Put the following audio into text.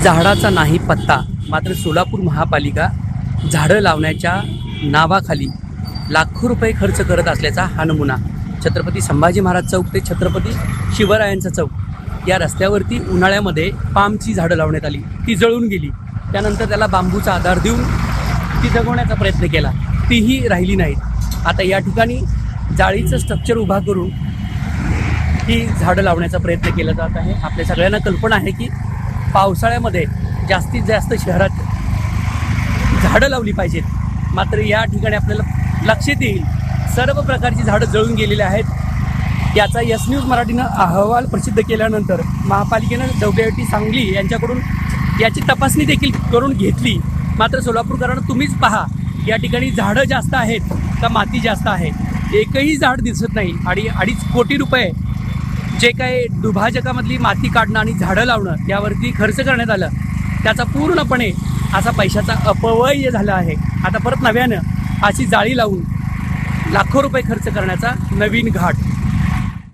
झाडाचा नाही पत्ता, मात्र सोलापूर महापालिका झाडं लावण्याच्या नावाखाली लाखो रुपये खर्च करत असल्याचा हा नमुना छत्रपती संभाजी महाराज चौक ते छत्रपती शिवरायांचा चौक या रस्त्यावरती उन्हाळ्यामध्ये पामची झाडं लावण्यात आली, ती जळून गेली. त्यानंतर त्याला बांबूचा आधार देऊन ती जगवण्याचा प्रयत्न केला, तीही राहिली नाहीत. आता या ठिकाणी जाळीचं स्ट्रक्चर उभा करून ही झाडं लावण्याचा प्रयत्न केला जात आहे. आपल्या सगळ्यांना कल्पना आहे की पावसाळ्यामध्ये जास्तीत जास्त शहरात झाडं लावली पाहिजेत, मात्र या ठिकाणी आपल्याला लक्षात येईल सर्व प्रकारची झाडं जळून गेलेली आहेत. याचा यस न्यूज मराठीनं अहवाल प्रसिद्ध केल्यानंतर महापालिकेनं डब्ल्यूआयटी सांगली यांच्याकडून याची तपासणी देखील करून घेतली. मात्र सोलापूरकरांना तुम्हीच पहा, या ठिकाणी झाडं जास्त आहेत का माती जास्त आहे, एकही झाड दिसत नाही. आणि 2.5 कोटी रुपये जे काय दुभाजकामधली माती काढणं आणि झाडं लावणं यावरती खर्च करण्यात आलं, त्याचा पूर्णपणे असा पैशाचा अपव्यय झाला आहे. आता परत नव्यानं अशी जाळी लावून लाखो रुपये खर्च करण्याचा नवीन घाट.